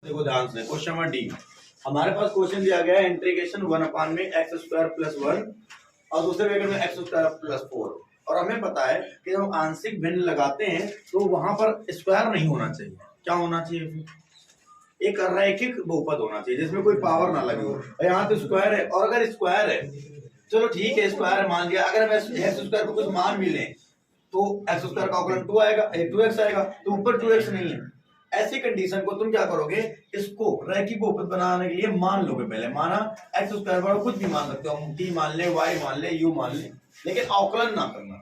देखो ध्यान से क्वेश्चन नंबर डी। हमारे पास क्वेश्चन दिया गया है इंटीग्रेशन 1 में एक्स स्क्वायर प्लस 1 और दूसरे ब्रैकेट में एक्स स्क्वायर प्लस 4। और हमें पता है कि जब आंशिक भिन्न लगाते हैं तो वहां पर स्क्वायर नहीं होना चाहिए। क्या होना चाहिए? एक रैखिक बहुपद होना चाहिए जिसमें कोई पावर ना लगे हो। यहाँ तो स्क्वायर है, और अगर स्क्वायर है चलो ठीक है, स्क्वायर मान लिया। अगर हम एक्स स्क्वायर को कुछ मान भी लें तो एक्स स्क्वायर का अवकलन 2 आएगा, 2x आएगा, तो ऊपर 2x नहीं है। ऐसी कंडीशन को तुम क्या करोगे, इसको रैखिक बहुपद बनाने के लिए मान लोगे। पहले माना एक्स स्क्वायर बराबर कुछ भी मान सकते हो, टी मान ले, वाई मान ले, यू मान ले, लेकिन अवकलन ना करना।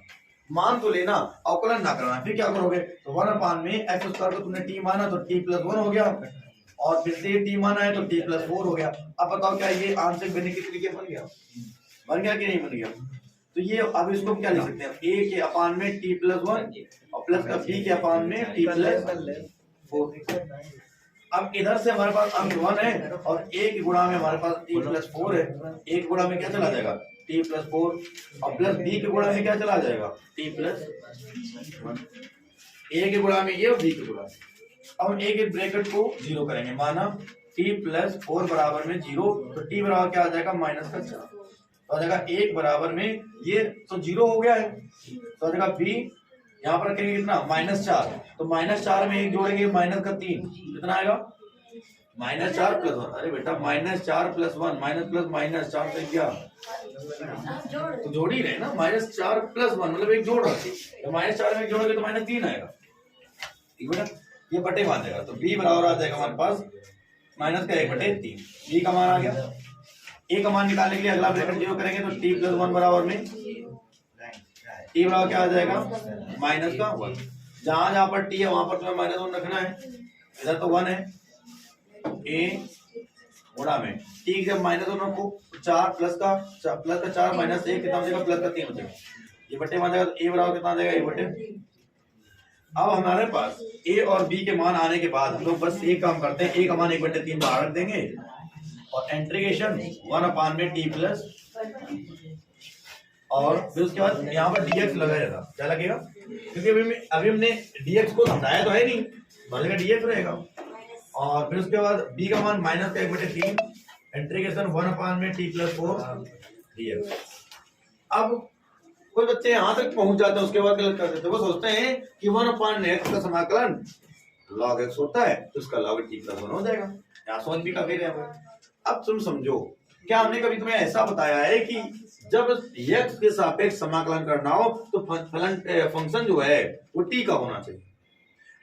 मान तो लेना, अवकलन ना करना। फिर क्या करोगे, तो 1 में एक्स स्क्वायर को तुमने टी माना तो टी प्लस 1 हो गया, और फिर से टी माना है तो टी प्लस 4 हो गया। अब बताओ क्या ये आंशिक भिन्न के तरीके बन गया? बन गया कि नहीं बन गया? तो ये अब इसको क्या लिख सकते हैं, a के अपान में टी प्लस 1 और प्लस का b के अपान में टी प्लस 4। अब इधर से हमारे पास अंक 1 है और a के गुणा में हमारे पास टी प्लस 4 है। a के गुणा में क्या चला जाएगा, टी प्लस 4, और प्लस b के गुणा में क्या चला जाएगा, टी प्लस 1। a के गुणा में ये और b के गुणा में। अब हम a के ब्रैकेट को 0 करेंगे। माना टी प्लस 4 बराबर में 0, तो टी बराबर क्या आ जाएगा, माइनस का 4। तो आ जाएगा 1 बराबर में ये तो 0 हो गया है, तो आ जाएगा b यहाँ पर रखेंगे कितना, -4। तो -4 में 1 जोड़ेंगे, माइनस का 3, कितना आएगा, -4 प्लस 1। अरे बेटा -4 प्लस 1, माइनस प्लस माइनस 4 से क्या, तो जोड़ ही रहे ना। -4 प्लस 1 मतलब एक जोड़ रखिए, तो -4 में जोड़ोगे तो -3 आएगा। ठीक है, ये बटे में आ जाएगा। तो b बराबर आ जाएगा हमारे पास माइनस का 1/3। b का मान आ गया। a का मान निकालने के लिए अगला ब्रैकेट 0 करेंगे, तो t प्लस 1 बराबर में t बराबर क्या आ जाएगा, माइनस का 1। जहां जहां पर t है वहां पर तुम्हें -1 रखना है। इधर तो 1 है, a गुणा में t जब -1 रखो, 4 प्लस का 4 माइनस 1 कितना हो जाएगा, प्लस का 3 हो जाएगा। ये बटे में आ जाएगा, तो a बराबर कितना आ जाएगा, a बटे। अब हमारे पास a और b के मान आने के बाद हम लोग बस एक काम करते हैं, a का मान 1/3 बाहर रख देंगे और इंटीग्रेशन 1 में टी प्लस, और फिर उसके बाद यहाँ पर dx लगाएगा। क्या लगेगा, क्योंकि अभी हमने dx को हटाया तो है नहीं, बनेगा dx रहेगा। और फिर उसके बाद b का मान माइनस का 1/3, इंटीग्रेशन 1 में टी प्लस 4 dx। अब कुछ बच्चे यहाँ तक पहुंच जाते हैं, उसके बाद गलत कर देते हैं। वो सोचते हैं कि 1/x का समाकलन log x होता है, तो उसका log t प्लस 1 हो जाएगा। यहाँ सोच भी काफी रहे। अब तुम समझो, क्या हमने कभी तुम्हें ऐसा बताया है कि जब x के सापेक्ष समाकलन करना हो तो फंक्शन जो है वो t का होना चाहिए?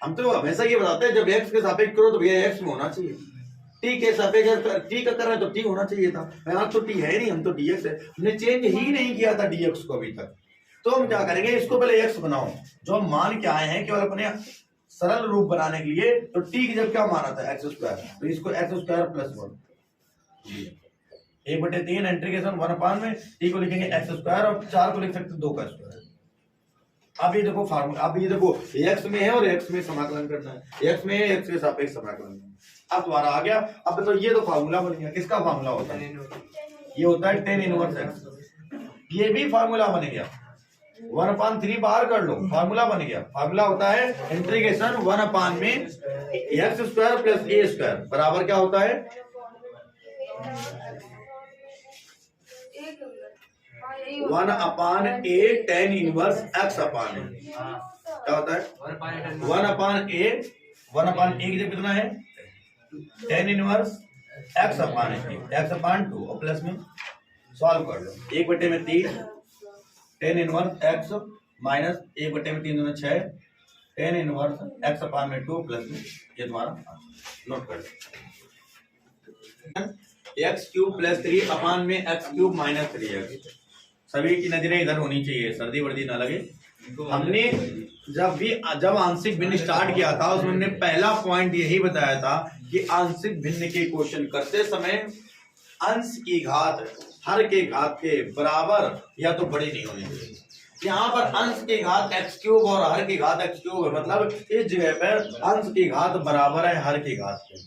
हम तो हमेशा ये बताते हैं जब x के सापेक्ष करो तो भैया x में होना चाहिए, t के सापेक्ष t का कर रहे हैं तो t होना चाहिए था। यहाँ तो t है नहीं, हम तो dx है, हमने चेंज ही नहीं किया था dx को अभी तक। तो हम क्या करेंगे, इसको पहले x बनाओ, जो हम मान के आए हैं केवल अपने सरल रूप बनाने के लिए। तो t की जब क्या माना था, एक्स स्क्वायर, तो इसको एक्स स्क्वायर प्लस 1 1/3 इंटीग्रेशन 1 में t को लिखेंगे एक्स स्क्वायर, और 4 को लिख सकते 2 का स्क्वायर। अब ये देखो फार्मूला, अब ये देखो x में है और x में समाकलन करना है, x में है, x के सापेक्ष समाकलन। अब तुम्हारा आ गया। अब तो ये तो फार्मूला बन गया। किसका फार्मूला होता है, ये होता है tan इनवर्स x। ये भी फार्मूला बन गया, 1/3 बाहर कर लो, फार्मूला बन गया। फार्मूला होता है इंटीग्रेशन 1 में एक्स स्क्वायर प्लस ए स्क्वायर बराबर क्या होता है, 1/a tan इनवर्स x अपान ए। क्या होता है, 1/a की जगह कितना है, tan इनवर्स x अपान ए, x अपान 2, और प्लस में सॉल्व कर लो। 1/3 tan इनवर्स x माइनस 1/3 दूना 6 tan इनवर्स x अपान में 2 प्लस में ये तुम्हारा नोट कर लो, x³ प्लस 3 अपान में x³ माइनस 3x। सभी की नजरें इधर होनी चाहिए, सर्दी वर्दी ना लगे। हमने जब आंशिक भिन्न स्टार्ट किया था उसमें हमने पहला पॉइंट यही बताया था कि आंशिक भिन्न के क्वेश्चन करते समय अंश की घात हर के घात के बराबर या तो बड़ी नहीं होनी चाहिए। यहाँ पर अंश की घात x³ और हर की घात x³ है, मतलब इस जगह पर अंश की घात बराबर है हर की घात के।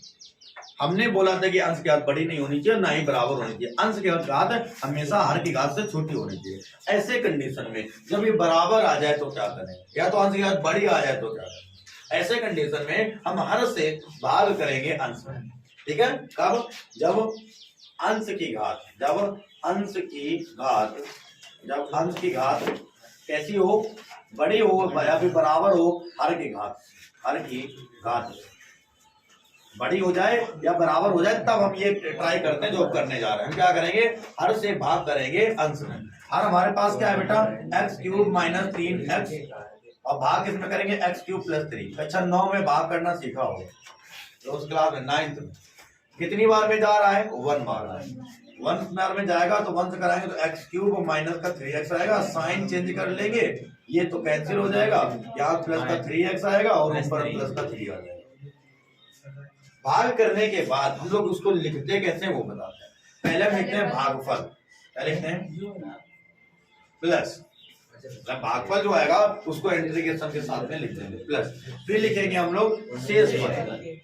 हमने बोला था कि अंश की घात बड़ी नहीं होनी चाहिए, ना ही बराबर होनी चाहिए। अंश की घात हमेशा हर की घात से छोटी होनी चाहिए। ऐसे कंडीशन में जब ये बराबर आ जाए तो क्या करें, या तो अंश की घात बड़ी आ जाए तो क्या करें, ऐसे कंडीशन में हम हर से भाग करेंगे अंश में। ठीक है, कब? जब अंश की घात, जब अंश की घात कैसी हो, बड़ी हो या फिर बराबर हो हर की घात बड़ी हो जाए या बराबर हो जाए, तब हम ये ट्राई करते हैं जो करने जा रहे हैं। हम क्या करेंगे, हर से भाग करेंगे अंश में। हर हमारे पास क्या है बेटा, x³ - 3x, और भाग किसमें करेंगे, x³ + 3। अच्छा 9 में भाग करना सीखा हो तो उस क्लास में 9th में कितनी बार में जा रहा है, 1 बार। 1 बार में जाएगा तो 1 से कराएंगे तो x³ - 3x आएगा, साइन चेंज कर लेंगे, ये तो कैंसिल हो जाएगा, यहाँ प्लस का 3x आएगा और ऊपर प्लस का 3 आ जाएगा। भाग करने के बाद हम लोग उसको लिखते कैसे वो बताते हैं। पहले हम लिखते हैं भागफल, क्या लिखते हैं, प्लस, भागफल जो आएगा उसको इंटीग्रेशन के साथ में लिख देंगे प्लस, फिर लिखेंगे हम लोग शेषफल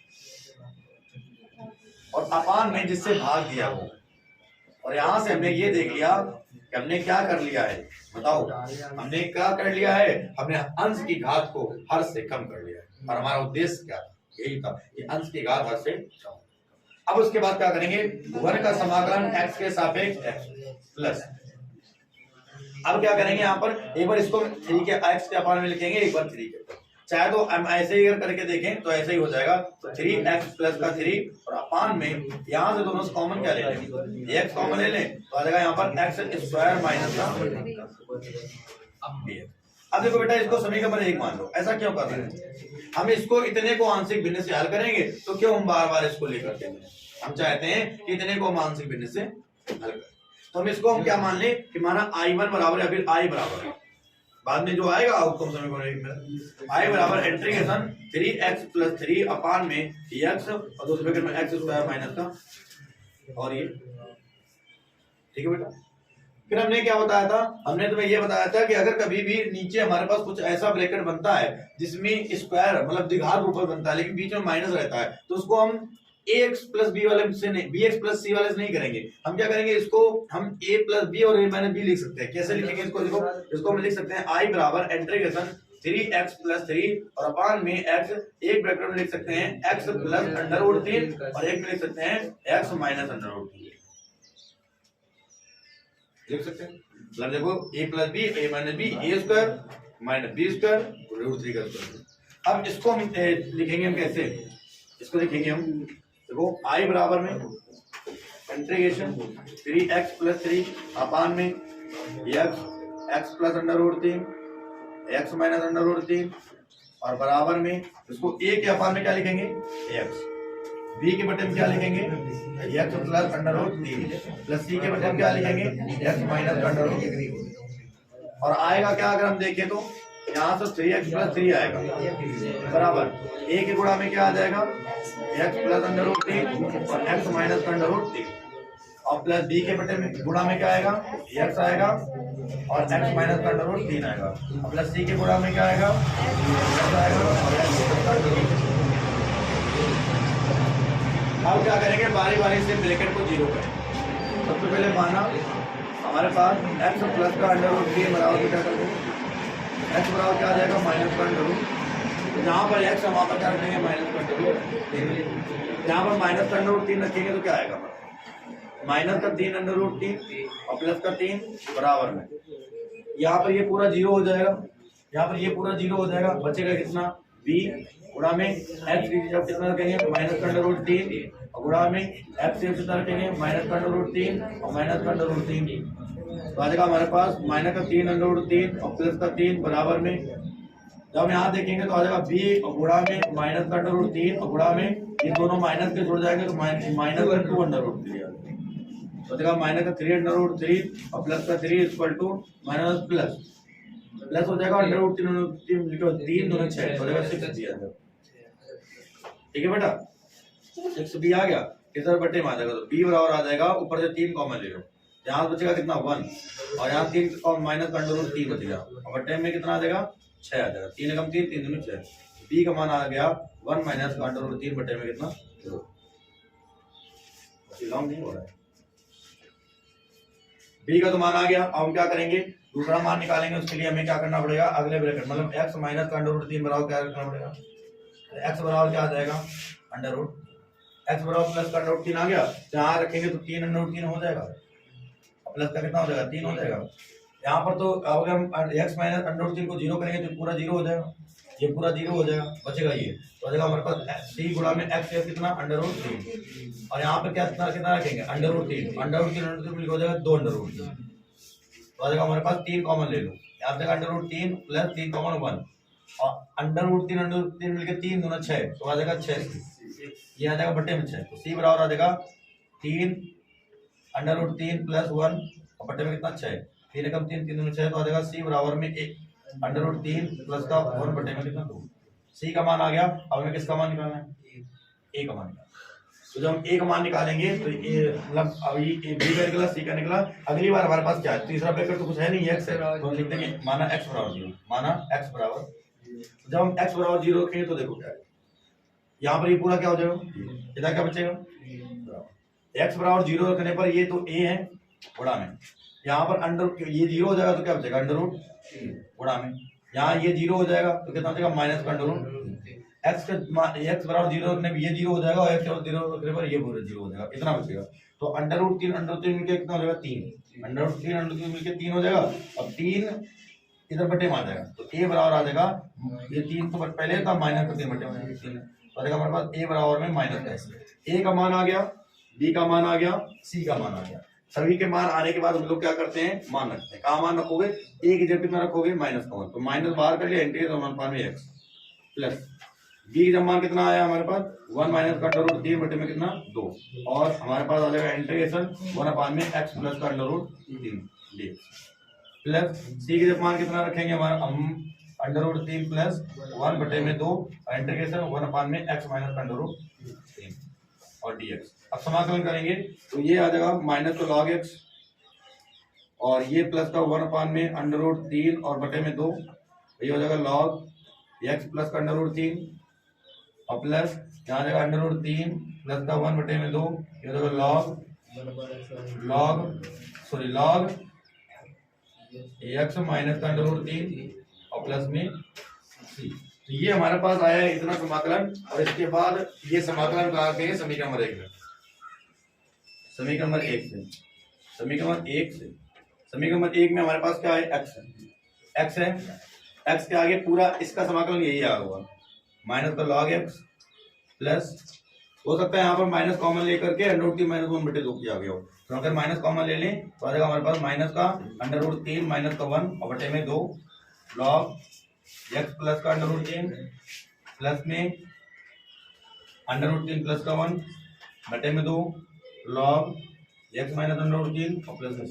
और अपान में जिससे भाग दिया हो। और यहां से हमने ये देख लिया कि हमने क्या कर लिया है, बताओ हमने क्या कर लिया है, हमने अंश की घात को हर से कम कर लिया है। और हमारा उद्देश्य क्या था, यही था कि अंश की घात हर से कम। अब उसके बाद क्या करेंगे, वर्ग का समाकलन x के सापेक्ष x प्लस। अब क्या करेंगे, यहाँ पर एक बार इसको 3 के x के अपान में लिखेंगे, एक बार 3 के, चाहे तो हम ऐसे ही करके देखें तो ऐसे ही हो जाएगा। तो 3x प्लस का 3 और अपान में यहाँ से दोनों से कॉमन क्या ले लें, x कॉमन ले लें तो आ जाएगा यहाँ पर x² माइनस का। अब देखो बेटा, इसको समीकरण नंबर 1 मान लो। ऐसा क्यों कर रहे हैं, हम इसको इतने को आंशिक भिन्न से हल करेंगे तो क्यों हम बार बार इसको लेकर के, हम चाहते हैं कि इतने को हम आंशिक भिन्न से हल करें। तो हम इसको हम क्या मान लें कि माना I1 बराबर या फिर I बराबर, बाद में जो आएगा आउटकम समीकरण I बराबर इंटीग्रेशन 3x + 3 अपान में x और दूसरे में x² माइनस का, और ये ठीक है बेटा। फिर हमने क्या बताया था, हमने तुम्हें ये बताया था कि अगर कभी भी नीचे हमारे पास कुछ ऐसा ब्रैकेट बनता है जिसमें स्क्वायर मतलब द्विघात रूप बनता है लेकिन बीच में माइनस रहता है, तो उसको हम ax + b वाले से नहीं, bx + c वाले से नहीं करेंगे। हम क्या करेंगे, इसको हम a + b और a - b लिख सकते हैं। कैसे लिखेंगे इसको, देखो इसको हम लिख सकते हैं I बराबर इंटीग्रेशन 3x + 3 और अपान में x, एक ब्रैकेट में लिख सकते हैं x + √3 और एक में लिख सकते हैं x - √3 लिख सकते हैं। मतलब देखो a + b, a - b, a² - b² √3 का स्क्वायर। अब इसको हम लिखेंगे, हम कैसे इसको लिखेंगे, हम देखो I बराबर में इंटीग्रेशन 3x + 3 अपान में x + √3 x - √3 और बराबर में इसको a के अपान में क्या लिखेंगे x, b के बटे में क्या लिखेंगे x + √3 प्लस c के बटे में क्या लिखेंगे x - √3। और आएगा क्या, अगर हम देखें तो यहाँ से 3x + 3 आएगा बराबर a के गुणा में क्या आ जाएगा x + √3 और x - √3 और प्लस b के बटे में गुणा में क्या आएगा x आएगा और x - √3 आएगा और प्लस c के गुणा में क्या आएगा x आएगा और x। अब क्या करेंगे, बारी बारी से ब्रैकेट को 0 करें। सबसे पहले माना हमारे पास x प्लस का √3 बराबर क्या करेंगे, x बराबर क्या आ जाएगा -√। यहाँ पर x वहाँ पर क्या रखेंगे -√। यहाँ पर -√3 रखेंगे तो क्या आएगा, -3 और प्लस का 3 बराबर में यहाँ पर ये पूरा 0 हो जाएगा, यहाँ पर ये पूरा 0 हो जाएगा, बचेगा कितना b गुणा में x जब कितना रखेंगे -√3 और गुणा में x से कितना रखेंगे -√3 और -√3 तो आ जाएगा हमारे पास -3√3 और प्लस का 3 बराबर में। जब हम यहाँ देखेंगे तो आ जाएगा b और गुणा में -√3 और गुणा में ये दोनों माइनस के जुड़ जाएंगे तो -2√3 तो देखा -3√3 और प्लस का 3 = प्लस हो जाएगा √3 लिखो 3 दूनी 6 हो जाएगा 6 दिया जाएगा। ठीक है बेटा, 6 b आ गया, इधर बटे में आ जाएगा तो b बराबर आ जाएगा, ऊपर से 3 कॉमन ले लो, यहाँ बचेगा कितना 1 और यहाँ 3 और -√3 बचेगा और बटे में कितना आ जाएगा 6 आ जाएगा, 3 कम 3 3 दूनी 6, b का मान आ गया 1 - √3 बटे में कितना 0। लॉन्ग नहीं हो रहा है, b का तो मान आ गया। अब हम क्या करेंगे, दूसरा मान निकालेंगे, उसके लिए हमें क्या करना पड़ेगा, अगले ब्रैकेट मतलब x - √3 बराबर क्या रखना पड़ेगा एक्स बराबर क्या आ जाएगा अंडर रूट, एक्स बराबर प्लस का अंडर रूट 3 आ गया, यहाँ रखेंगे तो 3 अंडर रूट 3 हो जाएगा, प्लस का कितना हो जाएगा 3 हो जाएगा। यहाँ पर तो अगर हम एक्स माइनस अंडर रूट 3 को जीरो करेंगे तो पूरा जीरो हो जाएगा, ये पूरा जीरो हो जाएगा, बचेगा ये, तो बचेगा हमारे पास सी गुणा में एक्स कितना अंडर रूट 3, और यहाँ पर क्या कितना रखेंगे under root 3, under root 3 under root 3 हो जाएगा 2 अंडर रूट 3, तो आ जाएगा हमारे पास 3 कॉमन ले लो, यहाँ तक अंडर रूट 3 प्लस 3 कॉमन 1, और अंडर रूट 3 अंडर रूट 3 मिलकर 3 दूना 6, तो आ जाएगा 6, ये आ जाएगा बटे में 6, तो सी बराबर आ जाएगा 3 अंडर रूट 3 प्लस 1 और बटे में कितना 6, 3 एकम 3 3 दूना 6, तो आ जाएगा सी बराबर में अंडर रूट 3 प्लस का 1 बटे में कितना 2, सी का मान आ गया। अब हमें किसका मान निकालना है, ए का मान निकालना, तो जब हम ए का मान निकालेंगे तो ये मतलब अभी ए बी का निकला सी का निकला, अगली बार हमारे पास क्या है तीसरा ब्रैकेट तो कुछ है नहीं, एक्स है, तो लिख देंगे माना एक्स बराबर 0, माना एक्स बराबर, जब हम एक्स बराबर 0 रखेंगे तो देखो क्या है, यहाँ पर ये पूरा क्या हो जाएगा, इधर क्या बचेगा, एक्स बराबर 0 रखने पर ये तो ए है गुणा में, यहाँ पर अंडर ये 0 हो जाएगा तो क्या बचेगा अंडर रूट गुणा में, यहाँ ये 0 हो जाएगा तो कितना बचेगा माइनस का अंडर रूट, एक्स बराबर 0 रखने पर ये 0 हो जाएगा और एक्स बराबर 0 रखने पर ये पूरा 0 हो जाएगा, इतना बचेगा, तो अंडर रूट 3 मिलकर कितना हो जाएगा 3, अंडर रूट 3 मिलकर 3 हो जाएगा, अब 3 इधर बटे में आ जाएगा, तो ए बराबर आ जाएगा, ये 3 तो पहले था माइनस का 3 बटे में, तो आएगा हमारे पास ए बराबर में माइनस का, ए का मान आ गया, बी का मान आ गया, सी का मान आ गया, सभी के मान आने के बाद हम लोग क्या करते हैं मान रखते हैं, कहाँ मान रखोगे ए की जगह कितना रखोगे माइनस का 1, तो माइनस बाहर कर लिया, इंटीग्रेशन 1 में एक्स प्लस बी का मान कितना आया हमारे पास 1 माइनस का अंडर रूट 3 बटे में कितना 2, और हमारे पास आ जाएगा इंटीग्रेशन 1 में एक्स प्लस का अंडर रूट 3 dx प्लस सी के मान कितना रखेंगे हमारा हम अंडर रूट 3 प्लस 1 बटे में 2 इंटीग्रेशन 1 में एक्स माइनस का अंडर रूट 3 और dx। अब समाकलन करेंगे तो ये आ जाएगा माइनस का लॉग एक्स और ये प्लस का 1 में अंडर रूट 3 और बटे में 2, ये हो जाएगा लॉग एक्स प्लस का अंडर रूट 3 और प्लस यहाँ जाएगा अंडर रूट 3 प्लस का 1 बटे में 2, ये हो जाएगा लॉग एक्स माइनस का अंडर रूट 3 और प्लस में सी, तो ये हमारे पास आया है इतना समाकलन, और इसके बाद ये समाकलन करते हैं समीकरण नंबर 1 में, समीकरण नंबर 1 से, समीकरण नंबर 1 में हमारे पास क्या है एक्स है, एक्स के आगे पूरा इसका समाकलन यही आ होगा माइनस का लॉग एक्स प्लस, हो सकता है यहाँ पर माइनस कॉमन लेकर के अंडर रूट 3 माइनस 1 बटे 2 किया गया हो, तो अगर माइनस कॉमन ले लें तो आ जाएगा हमारे पास माइनस का अंडर रूट 3 माइनस का 1 और बटे में 2 लॉग एक्स प्लस का अंडर रूट 3 प्लस में अंडर रूट 3 प्लस का 1 बटे में 2 log x minus under root 3 और प्लस में